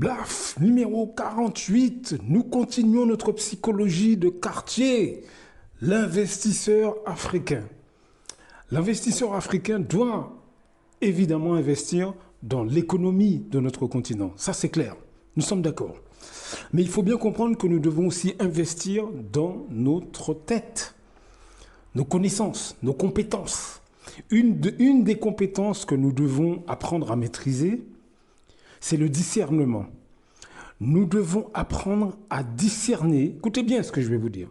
Blaf, numéro 48, nous continuons notre psychologie de quartier. L'investisseur africain. L'investisseur africain doit évidemment investir dans l'économie de notre continent. Ça, c'est clair. Nous sommes d'accord. Mais il faut bien comprendre que nous devons aussi investir dans notre tête, nos connaissances, nos compétences. Une des compétences que nous devons apprendre à maîtriser, c'est le discernement. Nous devons apprendre à discerner. Écoutez bien ce que je vais vous dire.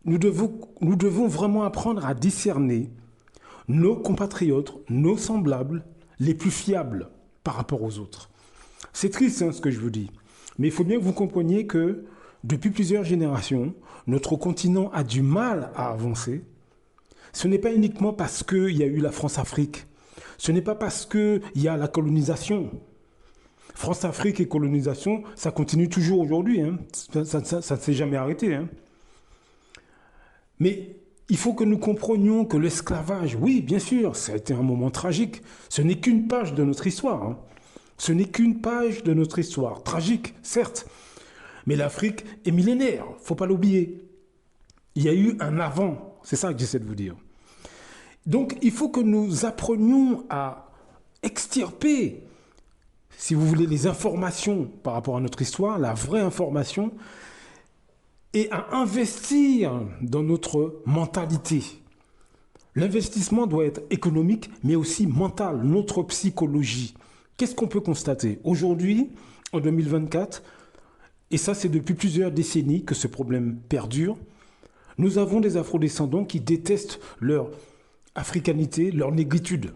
Nous devons vraiment apprendre à discerner nos compatriotes, nos semblables, les plus fiables par rapport aux autres. C'est triste ce que je vous dis. Mais il faut bien que vous compreniez que depuis plusieurs générations, notre continent a du mal à avancer. Ce n'est pas uniquement parce qu'il y a eu la France-Afrique. Ce n'est pas parce qu'il y a la colonisation. France-Afrique et colonisation, ça continue toujours aujourd'hui. Ça ne s'est jamais arrêté. Mais il faut que nous comprenions que l'esclavage, oui, bien sûr, ça a été un moment tragique. Ce n'est qu'une page de notre histoire. Ce n'est qu'une page de notre histoire. Tragique, certes. Mais l'Afrique est millénaire, il ne faut pas l'oublier. Il y a eu un avant, c'est ça que j'essaie de vous dire. Donc, il faut que nous apprenions à extirper, si vous voulez, les informations par rapport à notre histoire, la vraie information, et à investir dans notre mentalité. L'investissement doit être économique, mais aussi mental, notre psychologie. Qu'est-ce qu'on peut constater? Aujourd'hui, en 2024, et ça c'est depuis plusieurs décennies que ce problème perdure, nous avons des afrodescendants qui détestent leur africanité, leur négritude.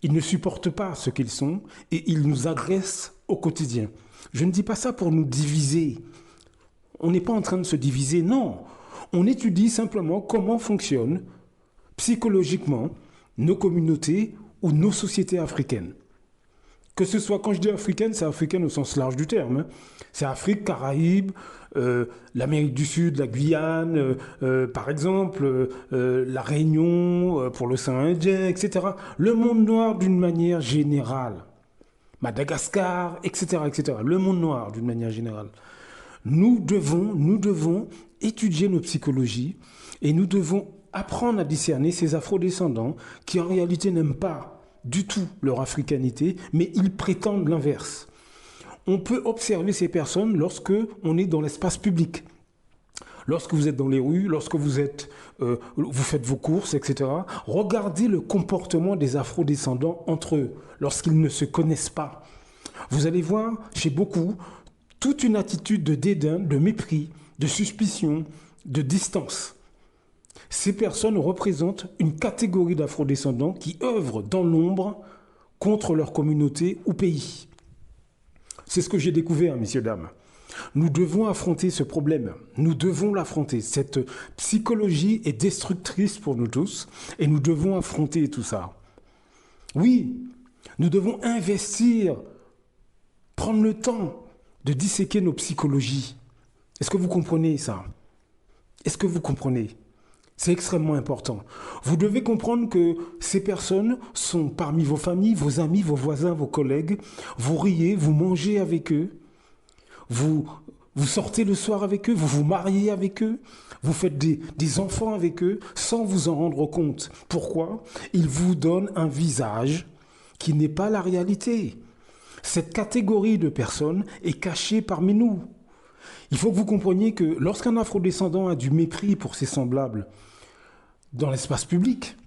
Ils ne supportent pas ce qu'ils sont et ils nous agressent au quotidien. Je ne dis pas ça pour nous diviser. On n'est pas en train de se diviser, non. On étudie simplement comment fonctionnent psychologiquement nos communautés ou nos sociétés africaines. Que ce soit, quand je dis africaine, c'est africaine au sens large du terme. C'est Afrique, Caraïbes, l'Amérique du Sud, la Guyane, par exemple, la Réunion pour l'océan Indien, etc. Le monde noir d'une manière générale. Madagascar, etc., etc. Le monde noir d'une manière générale. Nous devons étudier nos psychologies et nous devons apprendre à discerner ces afrodescendants qui en réalité n'aiment pas du tout leur africanité, mais ils prétendent l'inverse. On peut observer ces personnes lorsque on est dans l'espace public. Lorsque vous êtes dans les rues, lorsque vous faites vos courses, etc. Regardez le comportement des afrodescendants entre eux, lorsqu'ils ne se connaissent pas. Vous allez voir, chez beaucoup, toute une attitude de dédain, de mépris, de suspicion, de distance. Ces personnes représentent une catégorie d'afrodescendants qui œuvrent dans l'ombre contre leur communauté ou pays. C'est ce que j'ai découvert, messieurs, dames. Nous devons affronter ce problème. Nous devons l'affronter. Cette psychologie est destructrice pour nous tous et nous devons affronter tout ça. Oui, nous devons investir, prendre le temps de disséquer nos psychologies. Est-ce que vous comprenez ça? Est-ce que vous comprenez? C'est extrêmement important. Vous devez comprendre que ces personnes sont parmi vos familles, vos amis, vos voisins, vos collègues. Vous riez, vous mangez avec eux. Vous sortez le soir avec eux, vous vous mariez avec eux. Vous faites des enfants avec eux sans vous en rendre compte. Pourquoi? Ils vous donnent un visage qui n'est pas la réalité. Cette catégorie de personnes est cachée parmi nous. Il faut que vous compreniez que lorsqu'un afrodescendant a du mépris pour ses semblables dans l'espace public,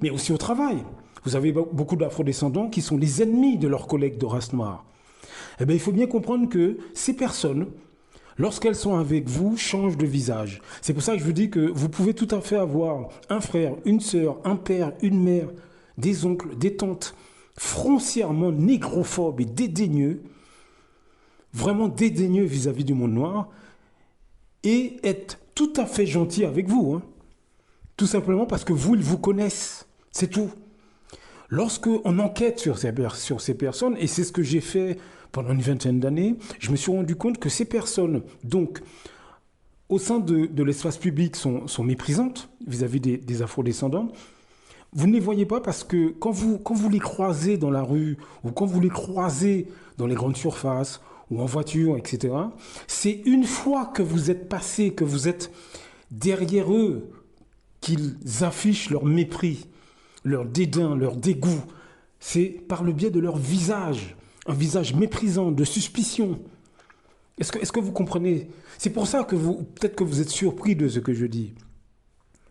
mais aussi au travail, vous avez beaucoup d'afrodescendants qui sont les ennemis de leurs collègues de race noire. Eh bien, il faut bien comprendre que ces personnes, lorsqu'elles sont avec vous, changent de visage. C'est pour ça que je vous dis que vous pouvez tout à fait avoir un frère, une sœur, un père, une mère, des oncles, des tantes, foncièrement négrophobes et dédaigneux, vraiment dédaigneux vis-à-vis du monde noir, et être tout à fait gentil avec vous. Tout simplement parce que vous, ils vous connaissent. C'est tout. Lorsqu'on enquête sur ces personnes, et c'est ce que j'ai fait pendant une vingtaine d'années, je me suis rendu compte que ces personnes, donc, au sein de l'espace public, sont méprisantes vis-à-vis des afrodescendants. Vous ne les voyez pas parce que quand vous les croisez dans la rue ou quand vous les croisez dans les grandes surfaces ou en voiture, etc., c'est une fois que vous êtes passé, que vous êtes derrière eux, qu'ils affichent leur mépris, leur dédain, leur dégoût. C'est par le biais de leur visage, un visage méprisant, de suspicion. Est-ce que vous comprenez? C'est pour ça que peut-être que vous êtes surpris de ce que je dis.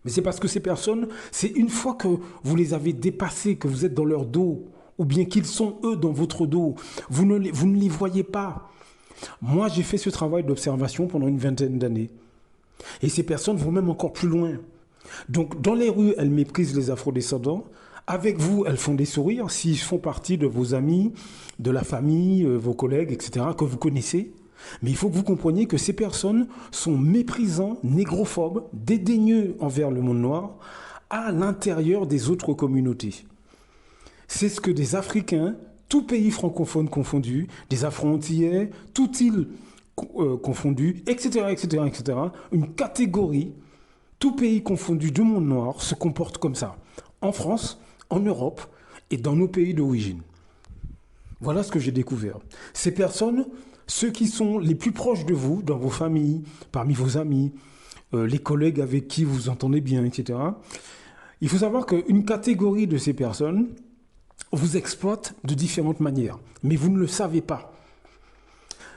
Mais c'est parce que ces personnes, c'est une fois que vous les avez dépassés, que vous êtes dans leur dos, ou bien qu'ils sont eux dans votre dos, vous ne les voyez pas. Moi, j'ai fait ce travail d'observation pendant une vingtaine d'années. Et ces personnes vont même encore plus loin. Donc, dans les rues, elles méprisent les afrodescendants. Avec vous, elles font des sourires s'ils font partie de vos amis, de la famille, vos collègues, etc., que vous connaissez. Mais il faut que vous compreniez que ces personnes sont méprisants, négrophobes, dédaigneux envers le monde noir à l'intérieur des autres communautés. C'est ce que des Africains, tout pays francophone confondu, des Afro-Antillais, toute île confondue, etc., etc., etc., une catégorie, tout pays confondu du monde noir se comporte comme ça. En France, en Europe et dans nos pays d'origine. Voilà ce que j'ai découvert. Ces personnes, ceux qui sont les plus proches de vous, dans vos familles, parmi vos amis, les collègues avec qui vous entendez bien, etc. Il faut savoir qu'une catégorie de ces personnes vous exploite de différentes manières, mais vous ne le savez pas.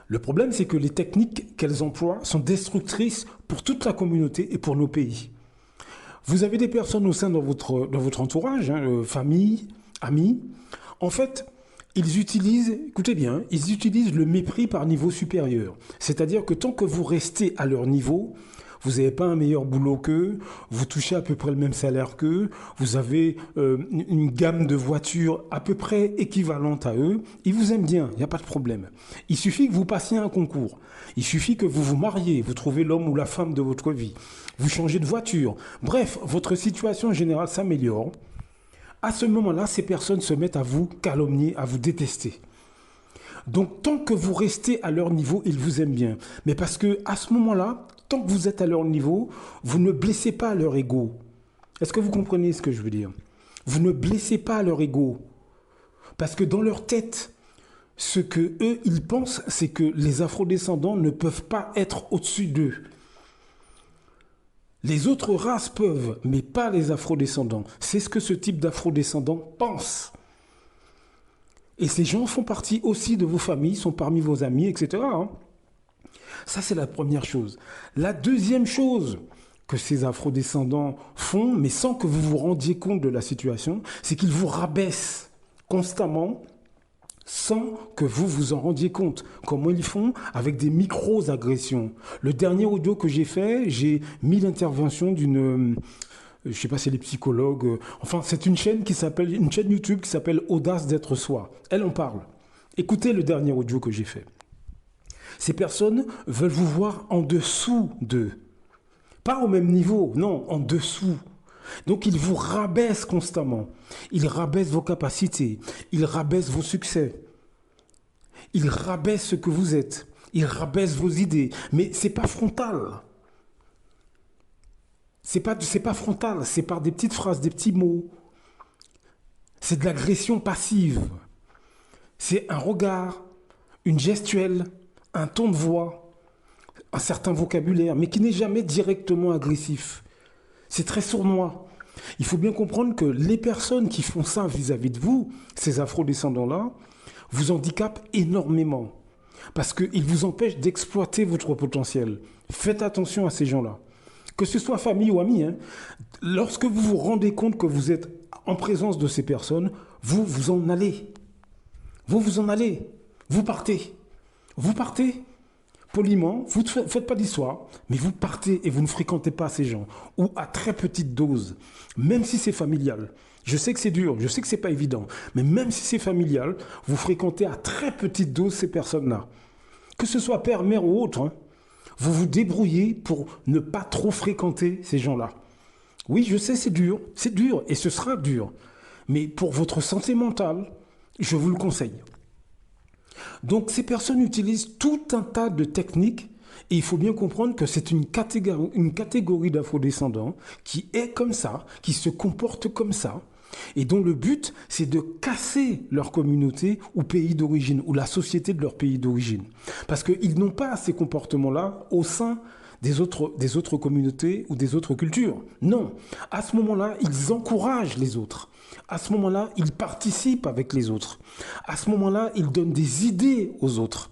Le problème, c'est que les techniques qu'elles emploient sont destructrices pour toute la communauté et pour nos pays. Vous avez des personnes au sein de votre entourage, famille, amis. En fait, ils utilisent, écoutez bien, ils utilisent le mépris par niveau supérieur. C'est-à-dire que tant que vous restez à leur niveau, vous n'avez pas un meilleur boulot qu'eux, vous touchez à peu près le même salaire qu'eux, vous avez une gamme de voitures à peu près équivalente à eux, ils vous aiment bien, il n'y a pas de problème. Il suffit que vous passiez un concours, il suffit que vous vous mariez, vous trouvez l'homme ou la femme de votre vie, vous changez de voiture, bref, votre situation générale s'améliore. À ce moment-là, ces personnes se mettent à vous calomnier, à vous détester. Donc, tant que vous restez à leur niveau, ils vous aiment bien. Mais parce que à ce moment-là, tant que vous êtes à leur niveau, vous ne blessez pas leur ego. Est-ce que vous comprenez ce que je veux dire? Vous ne blessez pas leur ego. Parce que dans leur tête, ce que eux, ils pensent, c'est que les afrodescendants ne peuvent pas être au-dessus d'eux. Les autres races peuvent, mais pas les afrodescendants. C'est ce que ce type d'afrodescendant pense. Et ces gens font partie aussi de vos familles, sont parmi vos amis, etc. Ça, c'est la première chose. La deuxième chose que ces afrodescendants font, mais sans que vous vous rendiez compte de la situation, c'est qu'ils vous rabaissent constamment sans que vous vous en rendiez compte. Comment ils font? Avec des micro-agressions. Le dernier audio que j'ai fait, j'ai mis l'intervention d'une... je ne sais pas si elle est psychologue. Enfin, c'est une chaîne YouTube qui s'appelle Audace d'être soi. Elle en parle. Écoutez le dernier audio que j'ai fait. Ces personnes veulent vous voir en dessous d'eux. Pas au même niveau, non, en dessous. Donc, ils vous rabaissent constamment. Ils rabaissent vos capacités. Ils rabaissent vos succès. Ils rabaissent ce que vous êtes. Ils rabaissent vos idées. Mais ce n'est pas frontal. C'est pas frontal. C'est par des petites phrases, des petits mots. C'est de l'agression passive. C'est un regard, une gestuelle, un ton de voix, un certain vocabulaire, mais qui n'est jamais directement agressif. C'est très sournois. Il faut bien comprendre que les personnes qui font ça vis-à-vis de vous, ces afrodescendants-là, vous handicapent énormément. Parce qu'ils vous empêchent d'exploiter votre potentiel. Faites attention à ces gens-là. Que ce soit famille ou amis, lorsque vous vous rendez compte que vous êtes en présence de ces personnes, vous vous en allez. Vous vous en allez. Vous partez. Vous partez poliment, vous ne faites pas d'histoire, mais vous partez et vous ne fréquentez pas ces gens, ou à très petite dose, même si c'est familial. Je sais que c'est dur, je sais que c'est pas évident, mais même si c'est familial, vous fréquentez à très petite dose ces personnes-là. Que ce soit père, mère ou autre, vous vous débrouillez pour ne pas trop fréquenter ces gens-là. Oui, je sais, c'est dur, et ce sera dur, mais pour votre santé mentale, je vous le conseille. Donc ces personnes utilisent tout un tas de techniques et il faut bien comprendre que c'est une catégorie d'afrodescendants qui est comme ça, qui se comporte comme ça. et dont le but, c'est de casser leur communauté ou pays d'origine, ou la société de leur pays d'origine. Parce qu'ils n'ont pas ces comportements-là au sein des autres communautés ou des autres cultures. Non, à ce moment-là, ils encouragent les autres. À ce moment-là, ils participent avec les autres. À ce moment-là, ils donnent des idées aux autres.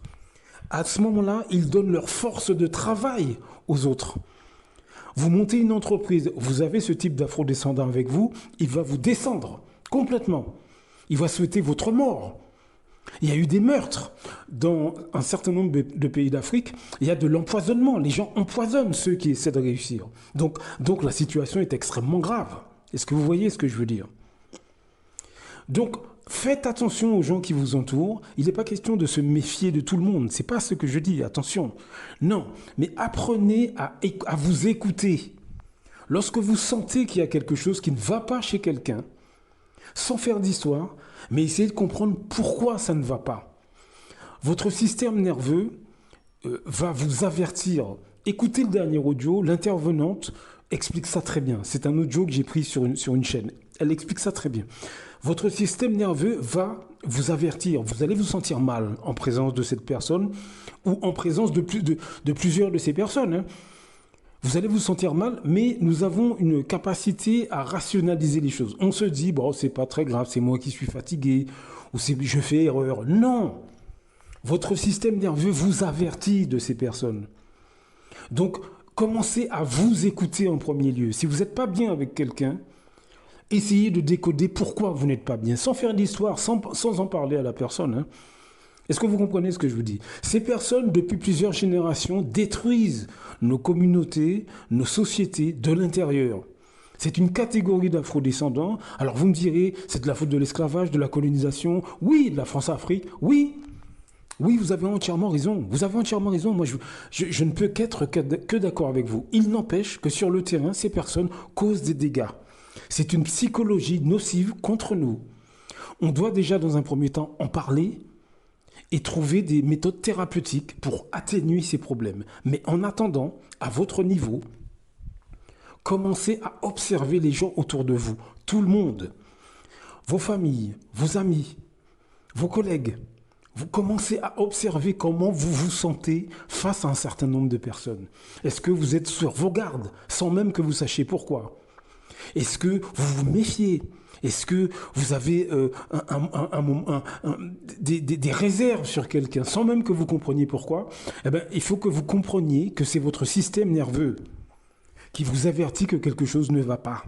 À ce moment-là, ils donnent leur force de travail aux autres. Vous montez une entreprise, vous avez ce type d'afro-descendant avec vous, il va vous descendre complètement. Il va souhaiter votre mort. Il y a eu des meurtres dans un certain nombre de pays d'Afrique. Il y a de l'empoisonnement. Les gens empoisonnent ceux qui essaient de réussir. Donc la situation est extrêmement grave. Est-ce que vous voyez ce que je veux dire? Donc, faites attention aux gens qui vous entourent. Il n'est pas question de se méfier de tout le monde. Ce n'est pas ce que je dis, attention. Non, mais apprenez à vous écouter. Lorsque vous sentez qu'il y a quelque chose qui ne va pas chez quelqu'un, sans faire d'histoire, mais essayez de comprendre pourquoi ça ne va pas. Votre système nerveux va vous avertir. Écoutez le dernier audio, l'intervenante explique ça très bien. C'est un audio que j'ai pris sur une chaîne. Elle explique ça très bien. Votre système nerveux va vous avertir. Vous allez vous sentir mal en présence de cette personne ou en présence de plusieurs de ces personnes. Hein. Vous allez vous sentir mal, mais nous avons une capacité à rationaliser les choses. On se dit, bon, c'est pas très grave, c'est moi qui suis fatigué, ou je fais erreur. Non! Votre système nerveux vous avertit de ces personnes. Donc, commencez à vous écouter en premier lieu. Si vous n'êtes pas bien avec quelqu'un, essayez de décoder pourquoi vous n'êtes pas bien, sans faire d'histoire, sans en parler à la personne. Hein. Est-ce que vous comprenez ce que je vous dis? Ces personnes, depuis plusieurs générations, détruisent nos communautés, nos sociétés de l'intérieur. C'est une catégorie d'afro-descendants. Alors vous me direz, c'est de la faute de l'esclavage, de la colonisation, oui, de la France-Afrique, oui. Oui, vous avez entièrement raison. Vous avez entièrement raison. Moi, je ne peux qu'être que d'accord avec vous. Il n'empêche que sur le terrain, ces personnes causent des dégâts. C'est une psychologie nocive contre nous. On doit déjà, dans un premier temps, en parler et trouver des méthodes thérapeutiques pour atténuer ces problèmes. Mais en attendant, à votre niveau, commencez à observer les gens autour de vous, tout le monde, vos familles, vos amis, vos collègues. Vous commencez à observer comment vous vous sentez face à un certain nombre de personnes. Est-ce que vous êtes sur vos gardes, sans même que vous sachiez pourquoi? Est-ce que vous vous méfiez? Est-ce que vous avez des réserves sur quelqu'un sans même que vous compreniez pourquoi? Eh bien, il faut que vous compreniez que c'est votre système nerveux qui vous avertit que quelque chose ne va pas.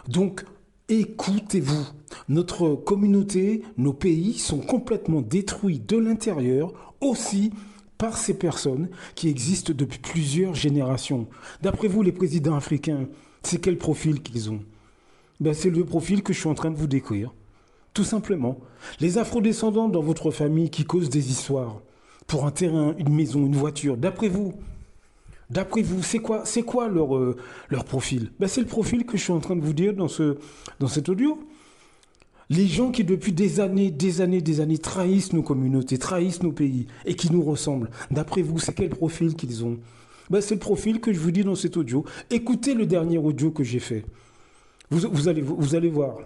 Donc, écoutez-vous. Notre communauté, nos pays sont complètement détruits de l'intérieur aussi par ces personnes qui existent depuis plusieurs générations. D'après vous, les présidents africains, c'est quel profil qu'ils ont? Ben, c'est le profil que je suis en train de vous décrire. Tout simplement. Les afrodescendants dans votre famille qui causent des histoires pour un terrain, une maison, une voiture, d'après vous, c'est quoi leur profil? Ben, c'est le profil que je suis en train de vous dire dans cet audio. Les gens qui depuis des années trahissent nos communautés, trahissent nos pays et qui nous ressemblent. D'après vous, c'est quel profil qu'ils ont? Ben, c'est le profil que je vous dis dans cet audio. Écoutez le dernier audio que j'ai fait. Vous allez voir.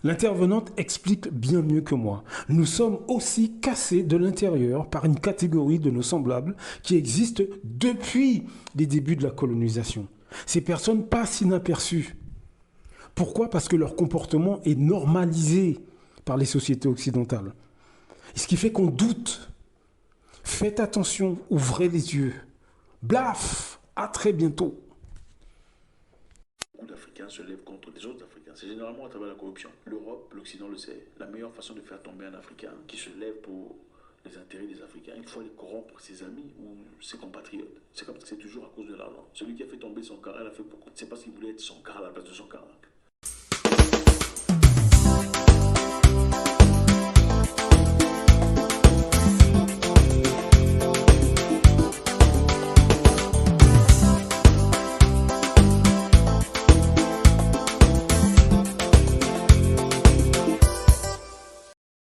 L'intervenante explique bien mieux que moi. Nous sommes aussi cassés de l'intérieur par une catégorie de nos semblables qui existe depuis les débuts de la colonisation. Ces personnes passent inaperçues. Pourquoi? Parce que leur comportement est normalisé par les sociétés occidentales. Ce qui fait qu'on doute. Faites attention, ouvrez les yeux. Blaf! À très bientôt. Beaucoup d'Africains se lèvent contre des autres Africains. C'est généralement à travers la corruption. L'Europe, l'Occident le sait. La meilleure façon de faire tomber un Africain qui se lève pour les intérêts des Africains, il faut aller corrompre ses amis ou ses compatriotes. C'est comme ça, c'est toujours à cause de l'argent. Celui qui a fait tomber son car, elle a fait pourquoi? C'est parce qu'il voulait être son car à la place de son car.